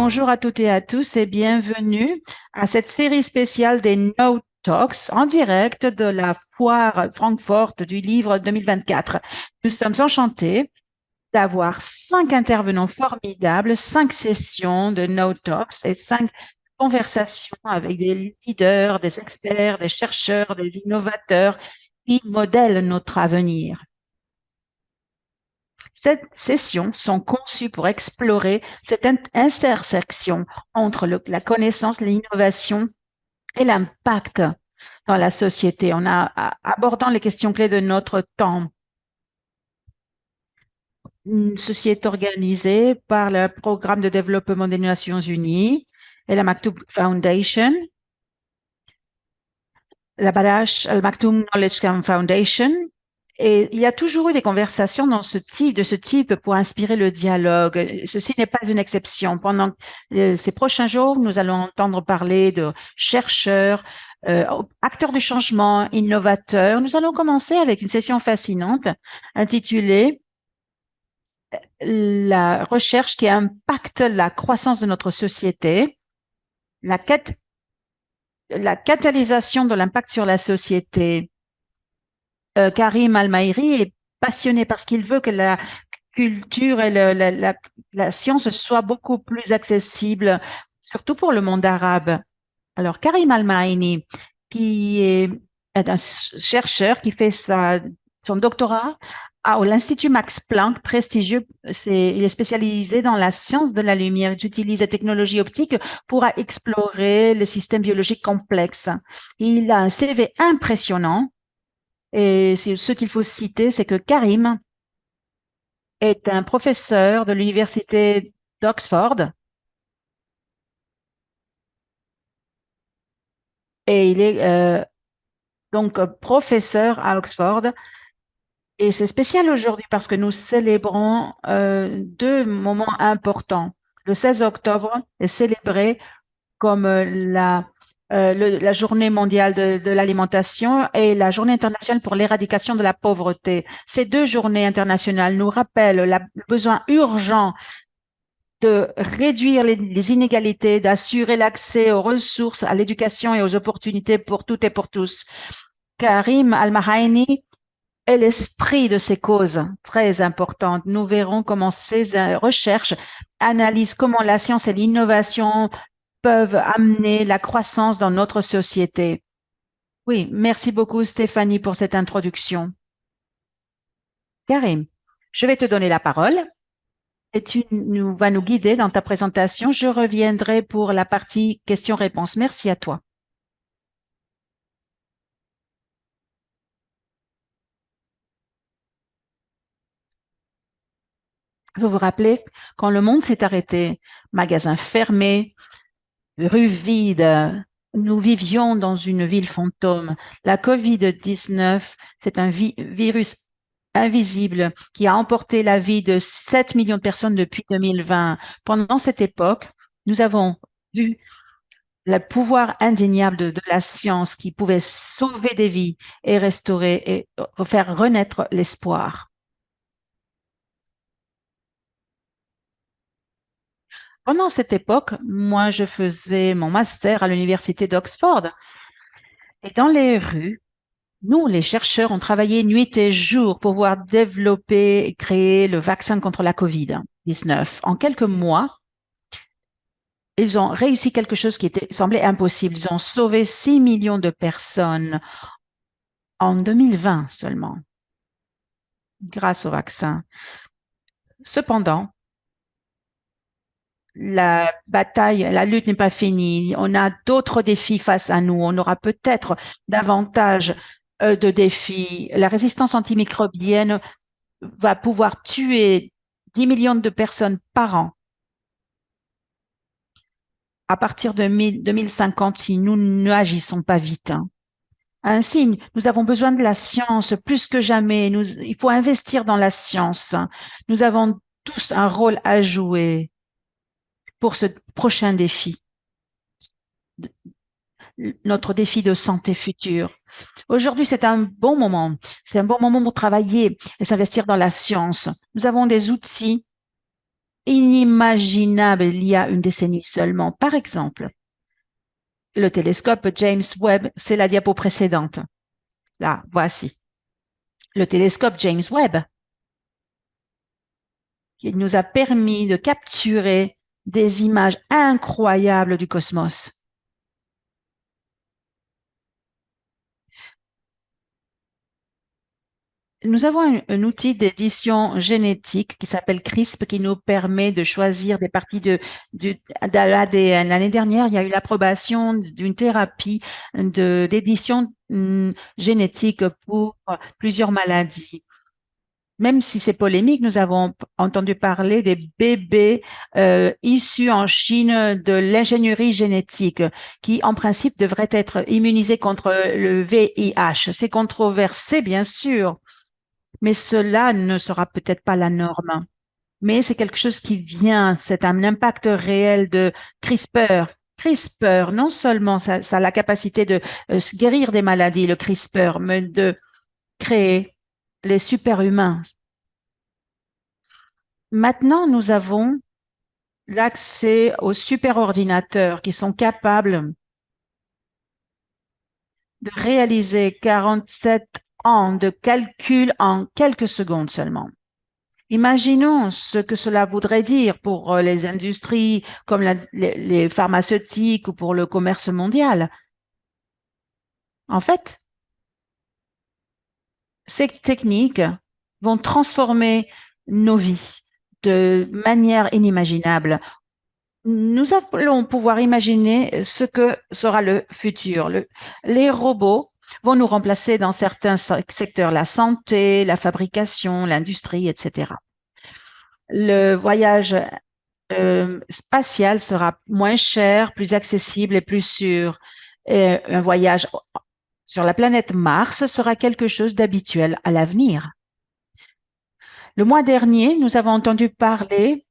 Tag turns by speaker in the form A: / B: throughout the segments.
A: bonjour à toutes et à tous et bienvenue à cette série spéciale des No Talks en direct de la foire Francfort du livre 2024. Nous sommes enchantés d'avoir 5 intervenants formidables, 5 sessions de No Talks et 5 conversations avec des leaders, des experts, des chercheurs, des innovateurs qui modèlent notre avenir. Ces sessions sont conçues pour explorer cette intersection entre la connaissance, l'innovation et l'impact dans la société. Abordant les questions clés de notre temps. Ceci est organisé par le Programme de développement des Nations Unies et la Maktoum Foundation, la Badash Al-Maktoum Knowledge Foundation. Et il y a toujours eu des conversations de ce type pour inspirer le dialogue. Ceci n'est pas une exception. Pendant ces prochains jours, nous allons entendre parler de chercheurs, acteurs du changement, innovateurs. Nous allons commencer avec une session fascinante intitulée La recherche qui impacte la croissance de notre société, la catalysation de l'impact sur la société. Karim Al-Mahiri est passionné parce qu'il veut que la culture et la science soient beaucoup plus accessibles, surtout pour le monde arabe. Alors, Karim Al-Mahiri, qui est un chercheur qui fait son doctorat à l'Institut Max Planck, prestigieux. Il est spécialisé dans la science de la lumière. Il utilise les technologies optiques pour explorer le système biologique complexe. Il a un CV impressionnant. Et ce qu'il faut citer, c'est que Karim est un professeur de l'université d'Oxford et il est donc professeur à Oxford. Et c'est spécial aujourd'hui parce que nous célébrons 2 moments importants. Le 16 octobre est célébré comme la journée mondiale de l'alimentation et la journée internationale pour l'éradication de la pauvreté. Ces 2 journées internationales nous rappellent le besoin urgent de réduire les inégalités, d'assurer l'accès aux ressources, à l'éducation et aux opportunités pour toutes et pour tous. Karim Al-Mahraini est l'esprit de ces causes très importantes. Nous verrons comment ces recherches analysent comment la science et l'innovation peuvent amener la croissance dans notre société. Oui, merci beaucoup Stéphanie pour cette introduction. Karim, je vais te donner la parole et tu vas nous guider dans ta présentation. Je reviendrai pour la partie questions-réponses. Merci à toi. Vous vous rappelez, quand le monde s'est arrêté, magasins fermés, rues vides, nous vivions dans une ville fantôme. La COVID-19, c'est un virus invisible qui a emporté la vie de 7 millions de personnes depuis 2020. Pendant cette époque, nous avons vu le pouvoir indéniable de la science qui pouvait sauver des vies et restaurer et faire renaître l'espoir. Pendant cette époque, moi, je faisais mon master à l'université d'Oxford. Et dans les rues, nous, les chercheurs, ont travaillé nuit et jour pour pouvoir développer et créer le vaccin contre la COVID-19. En quelques mois, ils ont réussi quelque chose qui semblait impossible. Ils ont sauvé 6 millions de personnes en 2020 seulement, grâce au vaccin. Cependant, la bataille, la lutte n'est pas finie. On a d'autres défis face à nous. On aura peut-être davantage de défis. La résistance antimicrobienne va pouvoir tuer 10 millions de personnes par an à partir de 2050 si nous n'agissons pas vite. Ainsi, nous avons besoin de la science plus que jamais. Il faut investir dans la science. Nous avons tous un rôle à jouer pour ce prochain défi, notre défi de santé future. Aujourd'hui, c'est un bon moment. C'est un bon moment pour travailler et s'investir dans la science. Nous avons des outils inimaginables il y a une décennie seulement. Par exemple, le télescope James Webb, c'est la diapo précédente. Là, voici. Le télescope James Webb, qui nous a permis de capturer des images incroyables du cosmos. Nous avons un outil d'édition génétique qui s'appelle CRISP qui nous permet de choisir des parties de l'ADN. L'année dernière, il y a eu l'approbation d'une thérapie d'édition génétique pour plusieurs maladies. Même si c'est polémique, nous avons entendu parler des bébés issus en Chine de l'ingénierie génétique qui, en principe, devraient être immunisés contre le VIH. C'est controversé, bien sûr, mais cela ne sera peut-être pas la norme. Mais c'est quelque chose qui vient, c'est un impact réel de CRISPR. CRISPR, non seulement ça a la capacité de se guérir des maladies, le CRISPR, mais de créer les super-humains. Maintenant, nous avons l'accès aux superordinateurs qui sont capables de réaliser 47 ans de calcul en quelques secondes seulement. Imaginons ce que cela voudrait dire pour les industries comme les pharmaceutiques ou pour le commerce mondial. En fait, ces techniques vont transformer nos vies de manière inimaginable. Nous allons pouvoir imaginer ce que sera le futur. Les robots vont nous remplacer dans certains secteurs, la santé, la fabrication, l'industrie, etc. Le voyage spatial sera moins cher, plus accessible et plus sûr. Et un voyage sur la planète Mars sera quelque chose d'habituel à l'avenir. Le mois dernier, nous avons entendu parler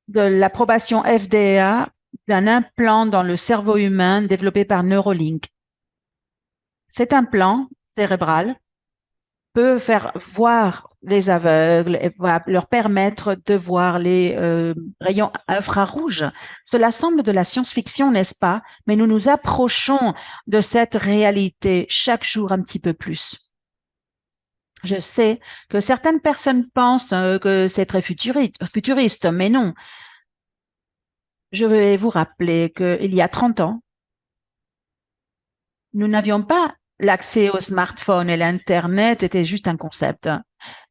A: de l'approbation FDA d'un implant dans le cerveau humain développé par Neuralink. Cet implant cérébral peut faire voir les aveugles et va leur permettre de voir les rayons infrarouges. Cela semble de la science-fiction, n'est-ce pas? Mais nous nous approchons de cette réalité chaque jour un petit peu plus. Je sais que certaines personnes pensent que c'est très futuriste, mais non. Je vais vous rappeler qu'il y a 30 ans, nous n'avions pas l'accès au smartphone et l'Internet était juste un concept.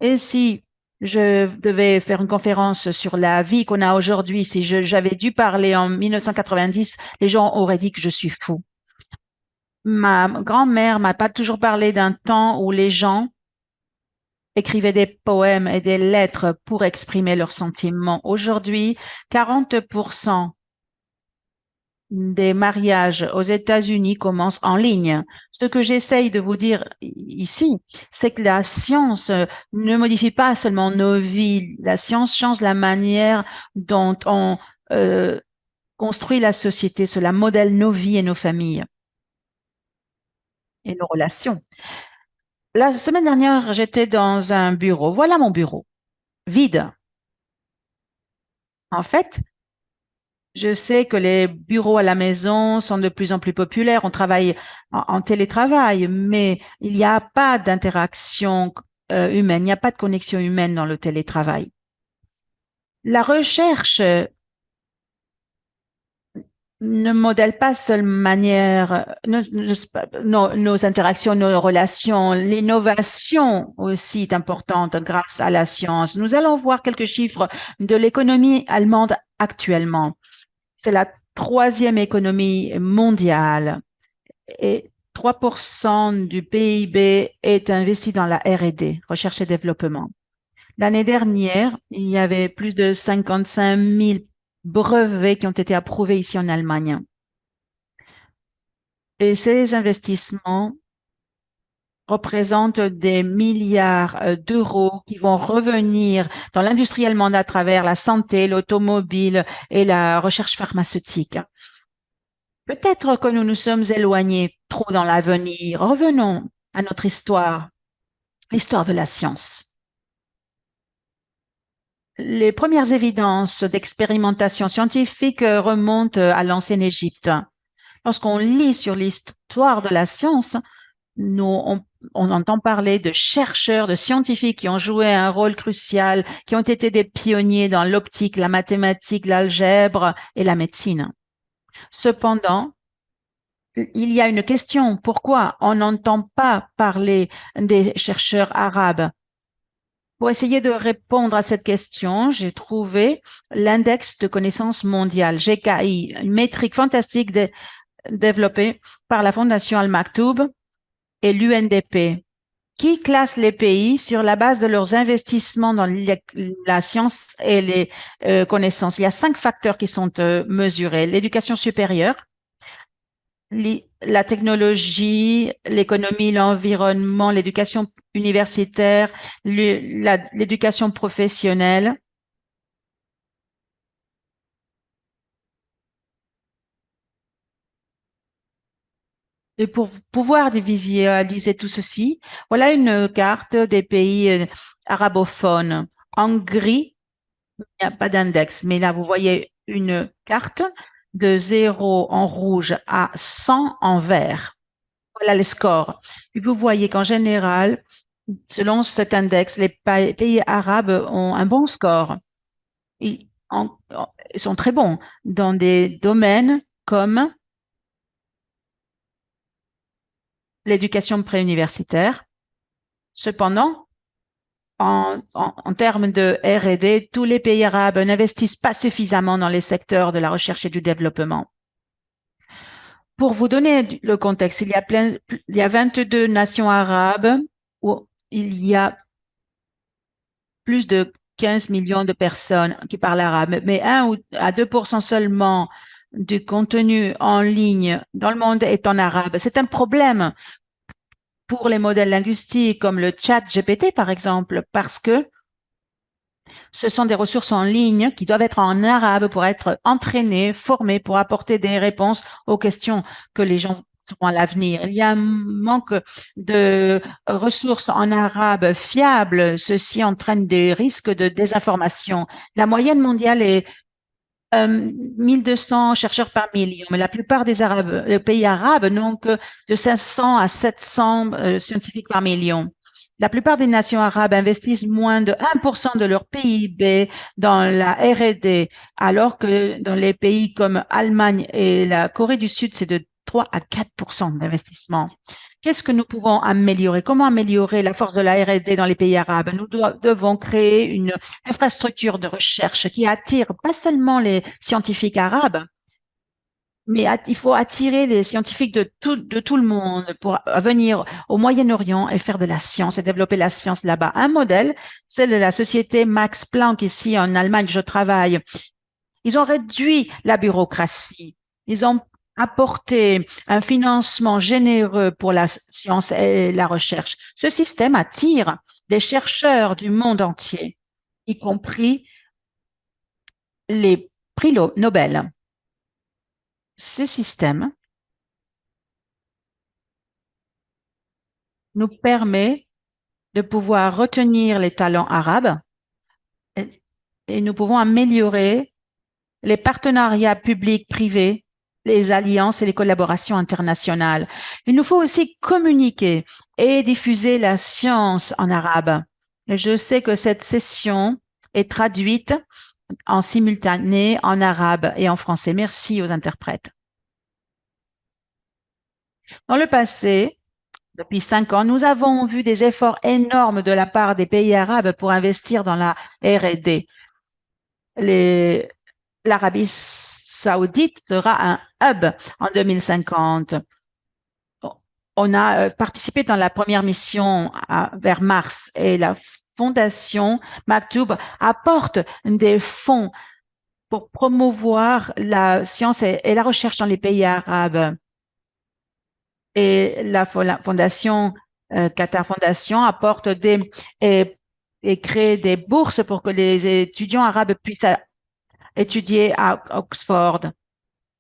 A: Et si je devais faire une conférence sur la vie qu'on a aujourd'hui, si j'avais dû parler en 1990, les gens auraient dit que je suis fou. Ma grand-mère m'a pas toujours parlé d'un temps où les gens écrivaient des poèmes et des lettres pour exprimer leurs sentiments. Aujourd'hui, 40% des mariages aux États-Unis commencent en ligne. Ce que j'essaye de vous dire ici, c'est que la science ne modifie pas seulement nos vies. La science change la manière dont on construit la société. Cela modèle nos vies et nos familles et nos relations. La semaine dernière, j'étais dans un bureau. Voilà mon bureau, vide. En fait, je sais que les bureaux à la maison sont de plus en plus populaires. On travaille en télétravail, mais il n'y a pas d'interaction humaine, il n'y a pas de connexion humaine dans le télétravail. La recherche ne modèle pas seule manière nos interactions, nos relations. L'innovation aussi est importante grâce à la science. Nous allons voir quelques chiffres de l'économie allemande actuellement. C'est la troisième économie mondiale et 3% du PIB est investi dans la R&D, recherche et développement. L'année dernière, il y avait plus de 55 000 brevets qui ont été approuvés ici en Allemagne. Et ces investissements représentent des milliards d'euros qui vont revenir dans l'industrie allemande à travers la santé, l'automobile et la recherche pharmaceutique. Peut-être que nous nous sommes éloignés trop dans l'avenir. Revenons à notre histoire, l'histoire de la science. Les premières évidences d'expérimentation scientifique remontent à l'ancienne Égypte. Lorsqu'on lit sur l'histoire de la science, nous, on entend parler de chercheurs, de scientifiques qui ont joué un rôle crucial, qui ont été des pionniers dans l'optique, la mathématique, l'algèbre et la médecine. Cependant, il y a une question. Pourquoi on n'entend pas parler des chercheurs arabes? Pour essayer de répondre à cette question, j'ai trouvé l'index de connaissances mondiales, GKI, une métrique fantastique développée par la Fondation Al Maktoum et l'UNDP, qui classe les pays sur la base de leurs investissements dans la science et les connaissances. Il y a 5 facteurs qui sont mesurés. L'éducation supérieure, la technologie, l'économie, l'environnement, l'éducation universitaire, l'éducation professionnelle. Et pour pouvoir visualiser tout ceci, voilà une carte des pays arabophones. En gris, il n'y a pas d'index, mais là, vous voyez une carte de 0 en rouge à 100 en vert. Voilà les scores. Et vous voyez qu'en général, selon cet index, les pays arabes ont un bon score. Ils sont très bons dans des domaines comme l'éducation préuniversitaire. Cependant, en termes de R&D, tous les pays arabes n'investissent pas suffisamment dans les secteurs de la recherche et du développement. Pour vous donner le contexte, il y a 22 nations arabes où il y a plus de 15 millions de personnes qui parlent arabe, mais 1 à 2% seulement du contenu en ligne dans le monde est en arabe. C'est un problème pour les modèles linguistiques comme le chat GPT, par exemple, parce que ce sont des ressources en ligne qui doivent être en arabe pour être entraînées, formées, pour apporter des réponses aux questions que les gens auront à l'avenir. Il y a un manque de ressources en arabe fiables. Ceci entraîne des risques de désinformation. La moyenne mondiale est 1200 chercheurs par million, mais la plupart des pays arabes n'ont que de 500 à 700 scientifiques par million. La plupart des nations arabes investissent moins de 1% de leur PIB dans la R&D, alors que dans les pays comme Allemagne et la Corée du Sud, c'est de 3 à 4% d'investissement. Qu'est-ce que nous pouvons améliorer? Comment améliorer la force de la R&D dans les pays arabes? Nous devons créer une infrastructure de recherche qui attire pas seulement les scientifiques arabes, mais il faut attirer les scientifiques de tout le monde pour venir au Moyen-Orient et faire de la science et développer la science là-bas. Un modèle, c'est de la société Max Planck ici en Allemagne, je travaille. Ils ont réduit la bureaucratie. Ils ont apporté un financement généreux pour la science et la recherche. Ce système attire des chercheurs du monde entier, y compris les prix Nobel. Ce système nous permet de pouvoir retenir les talents arabes et nous pouvons améliorer les partenariats publics-privés, les alliances et les collaborations internationales. Il nous faut aussi communiquer et diffuser la science en arabe. Et je sais que cette session est traduite en simultané en arabe et en français. Merci aux interprètes. Dans le passé, depuis 5 ans, nous avons vu des efforts énormes de la part des pays arabes pour investir dans la R&D. L'Arabie saoudite sera un hub en 2050. On a participé dans la première mission vers Mars et la fondation Maktoum apporte des fonds pour promouvoir la science et la recherche dans les pays arabes. Et la fondation Qatar Foundation apporte et crée des bourses pour que les étudiants arabes puissent étudier à Oxford.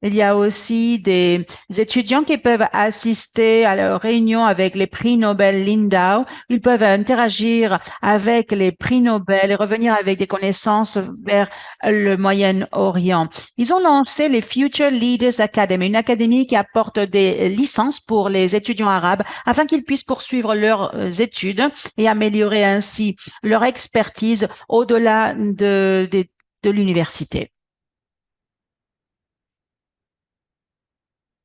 A: Il y a aussi des étudiants qui peuvent assister à leurs réunions avec les prix Nobel Lindau. Ils peuvent interagir avec les prix Nobel et revenir avec des connaissances vers le Moyen-Orient. Ils ont lancé les Future Leaders Academy, une académie qui apporte des licences pour les étudiants arabes afin qu'ils puissent poursuivre leurs études et améliorer ainsi leur expertise au-delà de l'université.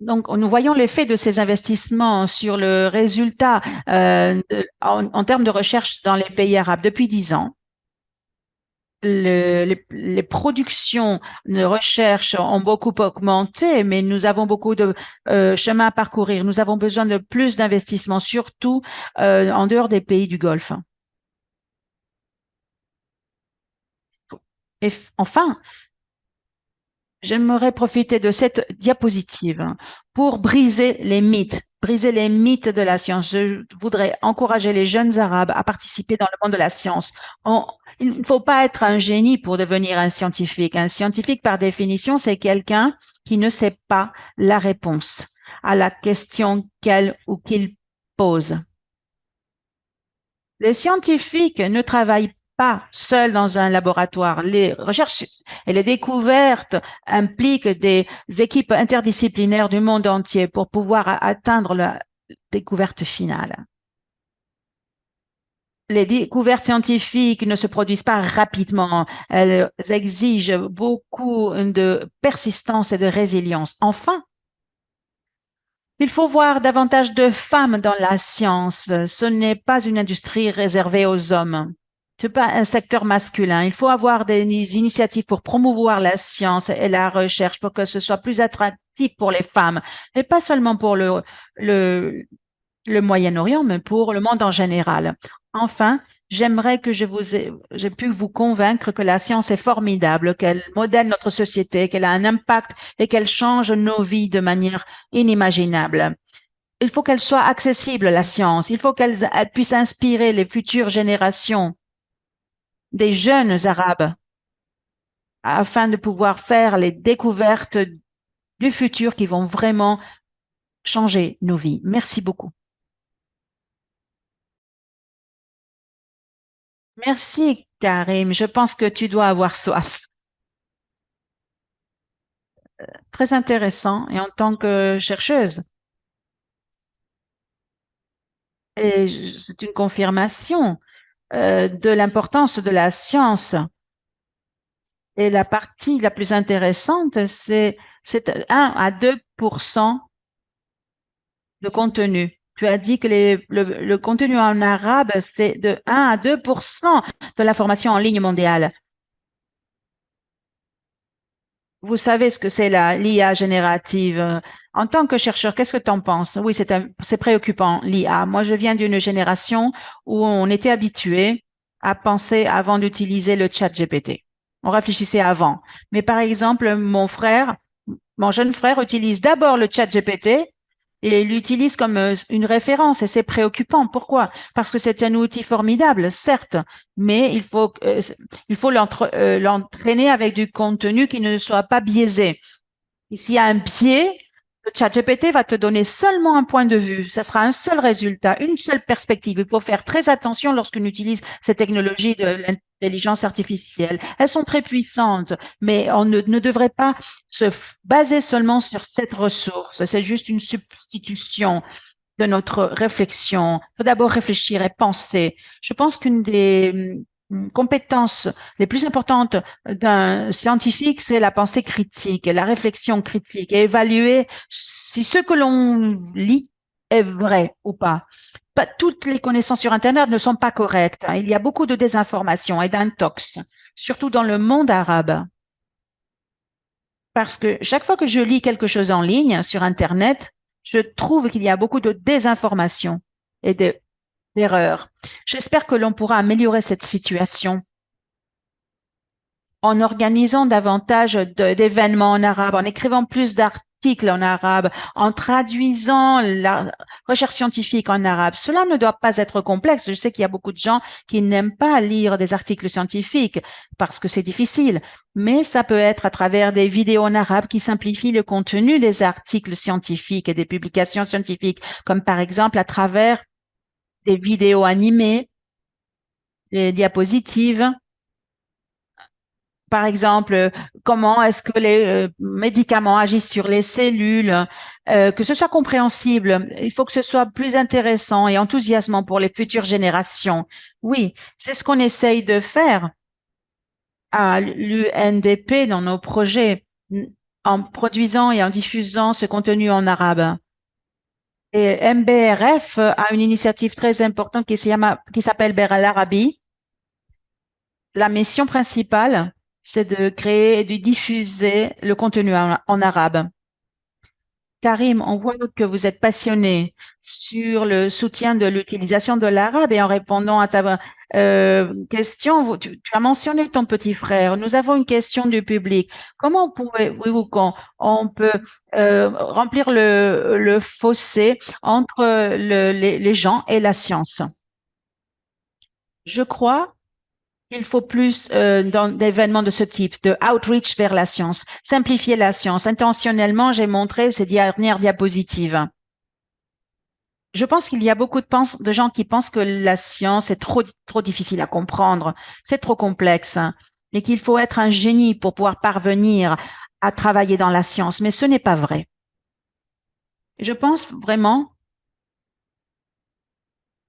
A: Donc, nous voyons l'effet de ces investissements sur le résultat en termes de recherche dans les pays arabes. Depuis 10 ans, les productions de recherche ont beaucoup augmenté, mais nous avons beaucoup de chemin à parcourir. Nous avons besoin de plus d'investissements, surtout en dehors des pays du Golfe. Et enfin, j'aimerais profiter de cette diapositive pour briser les mythes de la science. Je voudrais encourager les jeunes Arabes à participer dans le monde de la science. Il ne faut pas être un génie pour devenir un scientifique. Un scientifique, par définition, c'est quelqu'un qui ne sait pas la réponse à la question qu'elle ou qu'il pose. Les scientifiques ne travaillent pas seuls dans un laboratoire. Les recherches et les découvertes impliquent des équipes interdisciplinaires du monde entier pour pouvoir atteindre la découverte finale. Les découvertes scientifiques ne se produisent pas rapidement. Elles exigent beaucoup de persistance et de résilience. Enfin, il faut voir davantage de femmes dans la science. Ce n'est pas une industrie réservée aux hommes. Ce n'est pas un secteur masculin. Il faut avoir des initiatives pour promouvoir la science et la recherche pour que ce soit plus attractif pour les femmes et pas seulement pour le, le Moyen-Orient, mais pour le monde en général. Enfin, j'aimerais que j'ai pu vous convaincre que la science est formidable, qu'elle modèle notre société, qu'elle a un impact et qu'elle change nos vies de manière inimaginable. Il faut qu'elle soit accessible, la science. Il faut elle puisse inspirer les futures générations des jeunes Arabes afin de pouvoir faire les découvertes du futur qui vont vraiment changer nos vies. Merci beaucoup. Merci, Karim. Je pense que tu dois avoir soif. Très intéressant. Et en tant que chercheuse, c'est une confirmation de l'importance de la science. Et la partie la plus intéressante, c'est 1 à 2% de contenu. Tu as dit que le contenu en arabe, c'est de 1 à 2% de l'information en ligne mondiale. Vous savez ce que c'est l'IA générative. En tant que chercheur, qu'est-ce que tu en penses? Oui, c'est préoccupant, l'IA. Moi, je viens d'une génération où on était habitué à penser avant d'utiliser le chat GPT. On réfléchissait avant. Mais par exemple, mon jeune frère utilise d'abord le chat GPT et il l'utilise comme une référence et c'est préoccupant. Pourquoi? Parce que c'est un outil formidable, certes, mais il faut l'entraîner avec du contenu qui ne soit pas biaisé. Et s'il y a un biais, le ChatGPT va te donner seulement un point de vue. Ça sera un seul résultat, une seule perspective. Il faut faire très attention lorsqu'on utilise ces technologies de l'intelligence artificielle. Elles sont très puissantes, mais on ne devrait pas baser seulement sur cette ressource. C'est juste une substitution de notre réflexion. Il faut d'abord réfléchir et penser. Je pense qu'une des compétences les plus importantes d'un scientifique, c'est la pensée critique, la réflexion critique et évaluer si ce que l'on lit est vrai ou pas. Pas toutes les connaissances sur Internet ne sont pas correctes. Il y a beaucoup de désinformation et d'intox, surtout dans le monde arabe. Parce que chaque fois que je lis quelque chose en ligne sur Internet, je trouve qu'il y a beaucoup de désinformation et d'erreurs. J'espère que l'on pourra améliorer cette situation en organisant davantage d'événements en arabe, en écrivant plus d'articles articles en arabe, en traduisant la recherche scientifique en arabe. Cela ne doit pas être complexe. Je sais qu'il y a beaucoup de gens qui n'aiment pas lire des articles scientifiques parce que c'est difficile, mais ça peut être à travers des vidéos en arabe qui simplifient le contenu des articles scientifiques et des publications scientifiques, comme par exemple à travers des vidéos animées, des diapositives. Par exemple, comment est-ce que les médicaments agissent sur les cellules, que ce soit compréhensible. Il faut que ce soit plus intéressant et enthousiasmant pour les futures générations. Oui, c'est ce qu'on essaye de faire à l'UNDP dans nos projets, en produisant et en diffusant ce contenu en arabe. Et MBRF a une initiative très importante qui s'appelle Ber Al Arabi. La mission principale, c'est de créer et de diffuser le contenu en arabe. Karim, on voit que vous êtes passionné sur le soutien de l'utilisation de l'arabe et en répondant à ta question, tu as mentionné ton petit frère. Nous avons une question du public. Comment pouvez-vous quand on peut remplir le fossé entre les gens et la science? Je crois il faut plus d'événements de ce type, de outreach vers la science, simplifier la science. Intentionnellement, j'ai montré ces dernières diapositives. Je pense qu'il y a beaucoup de gens qui pensent que la science est trop difficile à comprendre, c'est trop complexe, et qu'il faut être un génie pour pouvoir parvenir à travailler dans la science. Mais ce n'est pas vrai. Je pense vraiment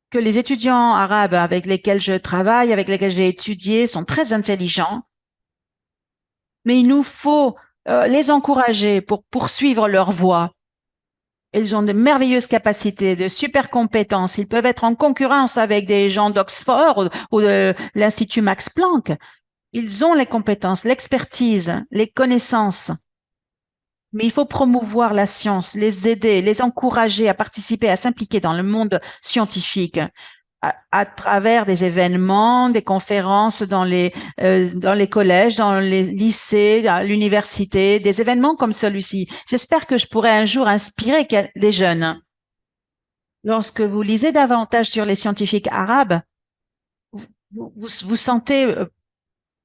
A: que les étudiants arabes avec lesquels je travaille, avec lesquels j'ai étudié, sont très intelligents, mais il nous faut les encourager pour poursuivre leur voie. Ils ont de merveilleuses capacités, de super compétences. Ils peuvent être en concurrence avec des gens d'Oxford ou de l'Institut Max Planck. Ils ont les compétences, l'expertise, les connaissances. Mais il faut promouvoir la science, les aider, les encourager à participer, à s'impliquer dans le monde scientifique à travers des événements, des conférences dans les collèges, dans les lycées, à l'université, des événements comme celui-ci. J'espère que je pourrai un jour inspirer des jeunes. Lorsque vous lisez davantage sur les scientifiques arabes, vous sentez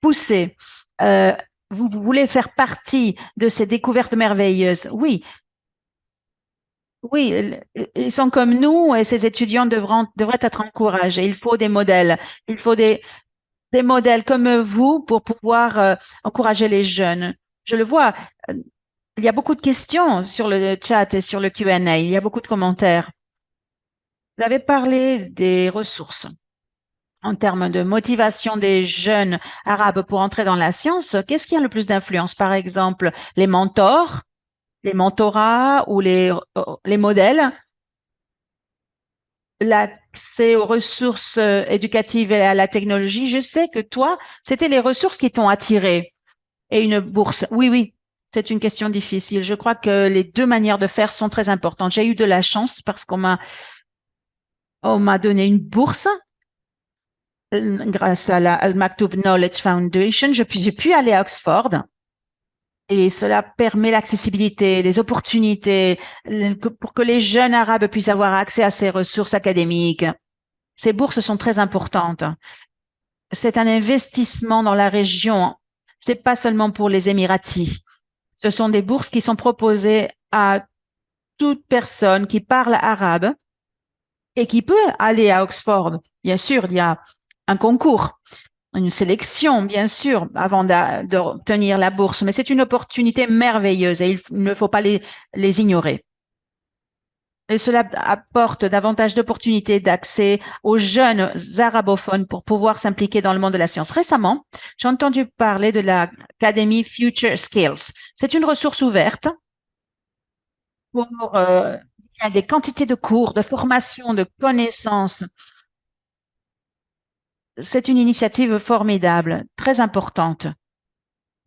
A: poussé. Euh, vous voulez faire partie de ces découvertes merveilleuses. Oui, oui, ils sont comme nous et ces étudiants devraient être encouragés. Il faut des modèles. Il faut des modèles comme vous pour pouvoir encourager les jeunes. Je le vois, euh, il y a beaucoup de questions sur le chat et sur le Q&A. Il y a beaucoup de commentaires. Vous avez parlé des ressources en termes de motivation des jeunes arabes pour entrer dans la science. Qu'est-ce qui a le plus d'influence? Par exemple, les mentors, les mentorats ou les modèles, l'accès aux ressources éducatives et à la technologie. Je sais que toi, c'était les ressources qui t'ont attiré et une bourse. Oui, oui, c'est une question difficile. Je crois que les deux manières de faire sont très importantes. J'ai eu de la chance parce on m'a donné une bourse grâce à la Al Maktoum Knowledge Foundation. J'ai pu aller à Oxford. Et cela permet l'accessibilité, les opportunités pour que les jeunes arabes puissent avoir accès à ces ressources académiques. Ces bourses sont très importantes. C'est un investissement dans la région. C'est pas seulement pour les Émiratis. Ce sont des bourses qui sont proposées à toute personne qui parle arabe et qui peut aller à Oxford. Bien sûr, il y a un concours, une sélection, bien sûr, avant d'obtenir la bourse, mais c'est une opportunité merveilleuse et il ne faut pas les ignorer. Et cela apporte davantage d'opportunités d'accès aux jeunes arabophones pour pouvoir s'impliquer dans le monde de la science. Récemment, j'ai entendu parler de l'Académie Future Skills. C'est une ressource ouverte pour il y a des quantités de cours, de formations, de connaissances. C'est une initiative formidable, très importante.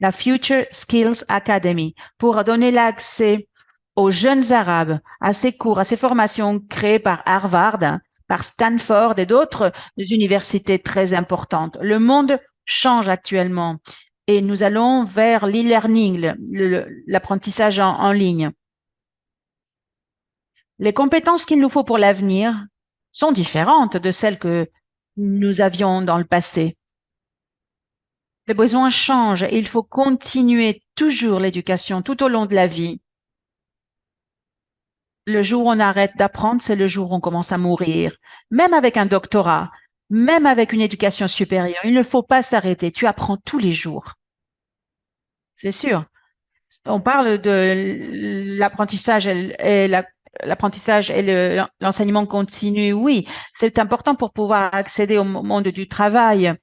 A: La Future Skills Academy, pour donner l'accès aux jeunes arabes à ces cours, à ces formations créées par Harvard, par Stanford et d'autres universités très importantes. Le monde change actuellement et nous allons vers l'e-learning, l'apprentissage en ligne. Les compétences qu'il nous faut pour l'avenir sont différentes de celles que nous avions dans le passé. Les besoins changent et il faut continuer toujours l'éducation tout au long de la vie. Le jour où on arrête d'apprendre, c'est le jour où on commence à mourir. Même avec un doctorat, même avec une éducation supérieure, il ne faut pas s'arrêter. Tu apprends tous les jours. C'est sûr. On parle de l'apprentissage l'apprentissage et l'enseignement continu. Oui, c'est important pour pouvoir accéder au monde du travail.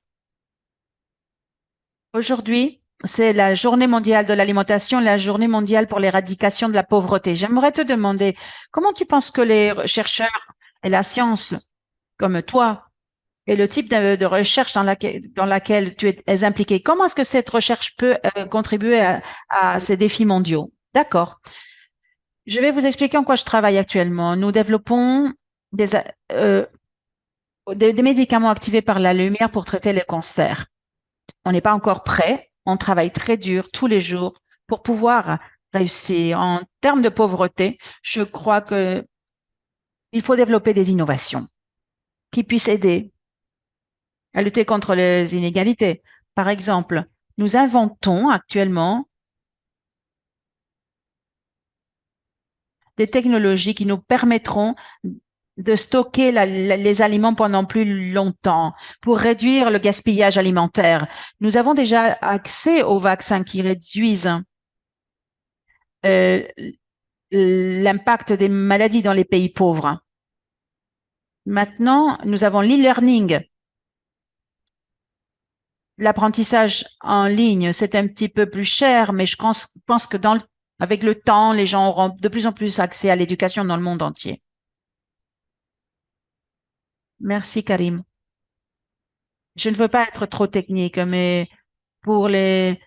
A: Aujourd'hui, c'est la journée mondiale de l'alimentation, la journée mondiale pour l'éradication de la pauvreté. J'aimerais te demander, comment tu penses que les chercheurs et la science, comme toi, et le type de recherche dans laquelle tu es impliqué, comment est-ce que cette recherche peut contribuer à ces défis mondiaux? D'accord. Je vais vous expliquer en quoi je travaille actuellement. Nous développons des, euh, des médicaments activés par la lumière pour traiter les cancers. On n'est pas encore prêt. On travaille très dur tous les jours pour pouvoir réussir. En termes de pauvreté, je crois que il faut développer des innovations qui puissent aider à lutter contre les inégalités. Par exemple, nous inventons actuellement des technologies qui nous permettront de stocker les aliments pendant plus longtemps pour réduire le gaspillage alimentaire. Nous avons déjà accès aux vaccins qui réduisent euh, l'impact des maladies dans les pays pauvres. Maintenant, nous avons l'e-learning. L'apprentissage en ligne, c'est un petit peu plus cher, mais je pense que avec le temps, les gens auront de plus en plus accès à l'éducation dans le monde entier. Merci, Karim. Je ne veux pas être trop technique, mais pour les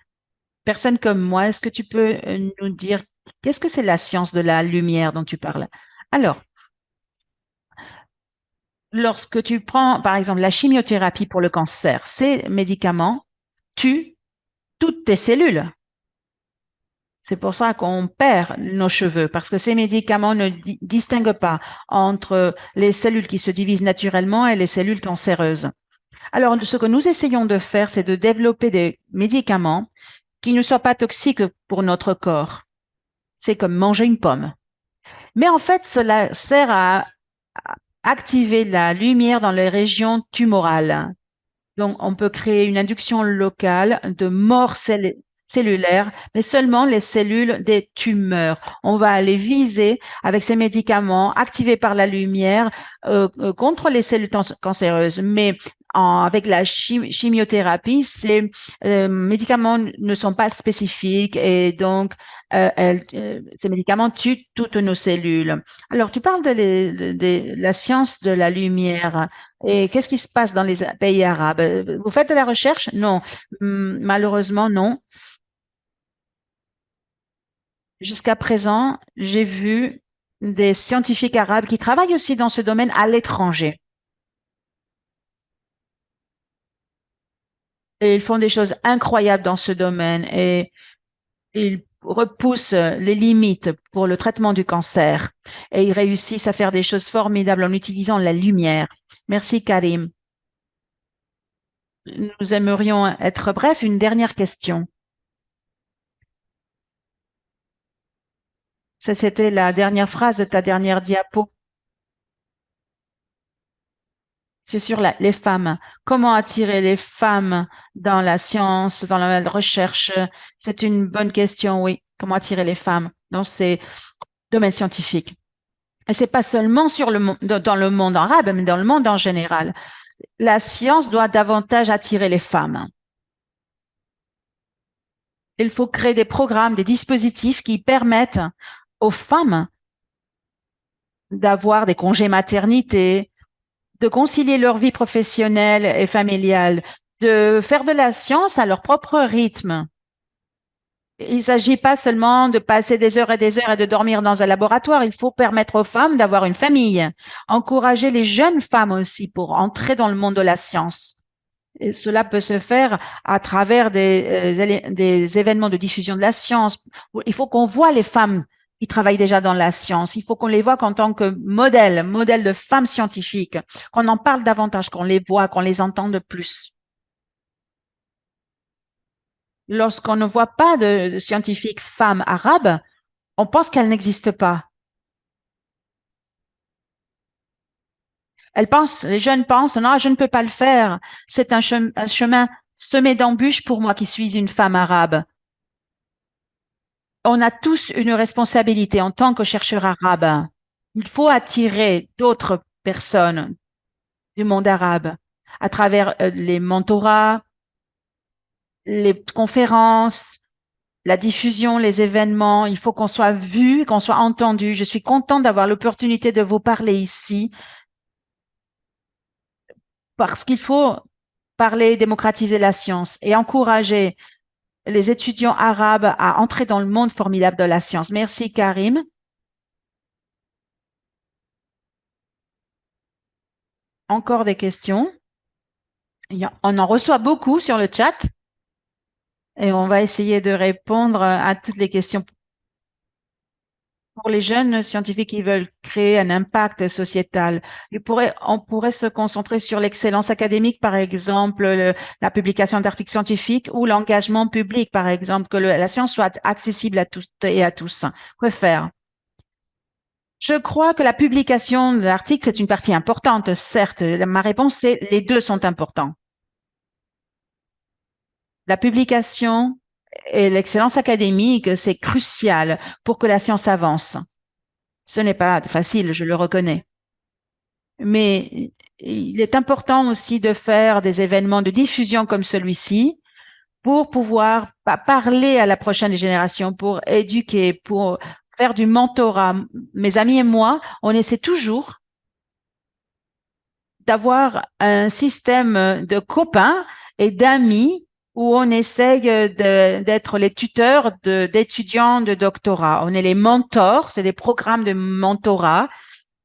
A: personnes comme moi, est-ce que tu peux nous dire qu'est-ce que c'est la science de la lumière dont tu parles? Alors, lorsque tu prends, par exemple, la chimiothérapie pour le cancer, ces médicaments tuent toutes tes cellules. C'est pour ça qu'on perd nos cheveux, parce que ces médicaments ne distinguent pas entre les cellules qui se divisent naturellement et les cellules cancéreuses. Alors, ce que nous essayons de faire, c'est de développer des médicaments qui ne soient pas toxiques pour notre corps. C'est comme manger une pomme. Mais en fait, cela sert à activer la lumière dans les régions tumorales. Donc, on peut créer une induction locale de mort cellulaire, mais seulement les cellules des tumeurs. On va aller viser avec ces médicaments activés par la lumière contre les cellules cancéreuses. Mais avec la chimiothérapie, ces médicaments ne sont pas spécifiques et donc ces médicaments tuent toutes nos cellules. Alors, tu parles de la science de la lumière. Et qu'est-ce qui se passe dans les pays arabes? Vous faites de la recherche? Non. Malheureusement, non. Jusqu'à présent, j'ai vu des scientifiques arabes qui travaillent aussi dans ce domaine à l'étranger. Et ils font des choses incroyables dans ce domaine et ils repoussent les limites pour le traitement du cancer et ils réussissent à faire des choses formidables en utilisant la lumière. Merci, Karim. Nous aimerions être bref. Une dernière question. Ça, c'était la dernière phrase de ta dernière diapo. C'est sur les femmes. Comment attirer les femmes dans la science, dans la recherche? C'est une bonne question, oui. Comment attirer les femmes dans ces domaines scientifiques? Et c'est pas seulement dans le monde arabe, mais dans le monde en général. La science doit davantage attirer les femmes. Il faut créer des programmes, des dispositifs qui permettent aux femmes d'avoir des congés maternité, de concilier leur vie professionnelle et familiale, de faire de la science à leur propre rythme. Il ne s'agit pas seulement de passer des heures et des heures et de dormir dans un laboratoire. Il faut permettre aux femmes d'avoir une famille, encourager les jeunes femmes aussi pour entrer dans le monde de la science. Et cela peut se faire à travers des événements de diffusion de la science. Il faut qu'on voit les femmes Ils travaillent déjà dans la science. Il faut qu'on les voit en tant que modèle de femmes scientifiques, qu'on en parle davantage, qu'on les voit, qu'on les entende plus. Lorsqu'on ne voit pas de scientifiques femmes arabes, on pense qu'elles n'existent pas. Les jeunes pensent, non, je ne peux pas le faire. C'est un chemin semé d'embûches pour moi qui suis une femme arabe. On a tous une responsabilité en tant que chercheurs arabes. Il faut attirer d'autres personnes du monde arabe à travers les mentorats, les conférences, la diffusion, les événements. Il faut qu'on soit vu, qu'on soit entendu. Je suis contente d'avoir l'opportunité de vous parler ici parce qu'il faut parler, démocratiser la science et encourager les étudiants arabes à entrer dans le monde formidable de la science. Merci, Karim. Encore des questions? On en reçoit beaucoup sur le chat et on va essayer de répondre à toutes les questions. Pour les jeunes scientifiques qui veulent créer un impact sociétal, on pourrait se concentrer sur l'excellence académique, par exemple, la publication d'articles scientifiques ou l'engagement public, par exemple, que la science soit accessible à tous et à tous. Que faire? Je crois que la publication de l'article, c'est une partie importante, certes. Ma réponse, c'est les deux sont importants. La publication et l'excellence académique, c'est crucial pour que la science avance. Ce n'est pas facile, je le reconnais. Mais il est important aussi de faire des événements de diffusion comme celui-ci pour pouvoir parler à la prochaine génération, pour éduquer, pour faire du mentorat. Mes amis et moi, on essaie toujours d'avoir un système de copains et d'amis où on essaye d'être les tuteurs d'étudiants de doctorat. On est les mentors, c'est des programmes de mentorat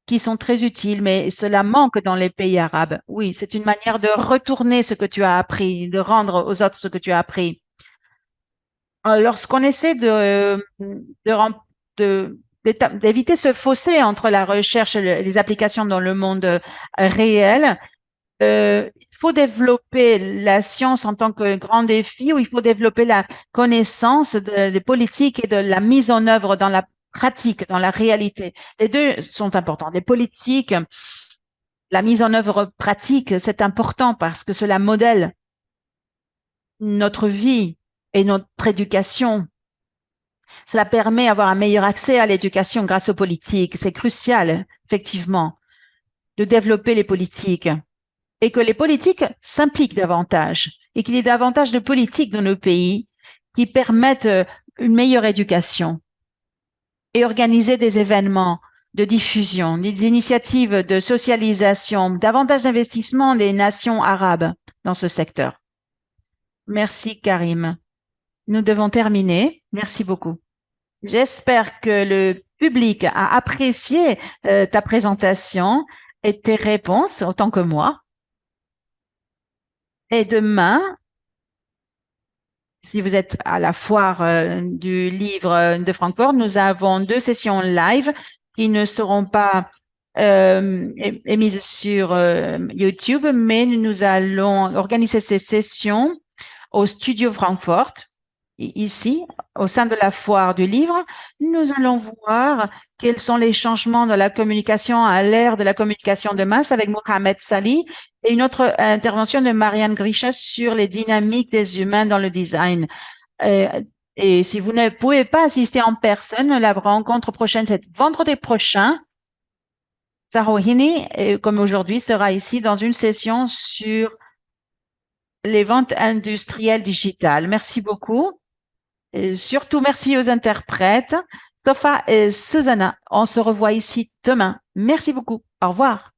A: qui sont très utiles, mais cela manque dans les pays arabes. Oui, c'est une manière de retourner ce que tu as appris, de rendre aux autres ce que tu as appris. Lorsqu'on essaie d'éviter ce fossé entre la recherche et les applications dans le monde réel, il faut développer la science en tant que grand défi, ou il faut développer la connaissance des politiques et de la mise en œuvre dans la pratique, dans la réalité. Les deux sont importants. Les politiques, la mise en œuvre pratique, c'est important parce que cela modèle notre vie et notre éducation. Cela permet d'avoir un meilleur accès à l'éducation grâce aux politiques. C'est crucial, effectivement, de développer les politiques et que les politiques s'impliquent davantage et qu'il y ait davantage de politiques dans nos pays qui permettent une meilleure éducation et organiser des événements de diffusion, des initiatives de socialisation, davantage d'investissement des nations arabes dans ce secteur. Merci, Karim. Nous devons terminer. Merci beaucoup. J'espère que le public a apprécié ta présentation et tes réponses autant que moi. Et demain, si vous êtes à la foire du livre de Francfort, nous avons 2 sessions live qui ne seront pas émises sur YouTube, mais nous allons organiser ces sessions au studio Francfort, ici, au sein de la foire du livre. Nous allons voir quels sont les changements de la communication à l'ère de la communication de masse avec Mohamed Sali et une autre intervention de Marianne Grisha sur les dynamiques des humains dans le design. Et si vous ne pouvez pas assister en personne, la rencontre prochaine, c'est vendredi prochain. Sarouhini, comme aujourd'hui, sera ici dans une session sur les ventes industrielles digitales. Merci beaucoup. Et surtout, merci aux interprètes, Sofa et Susanna. On se revoit ici demain. Merci beaucoup. Au revoir.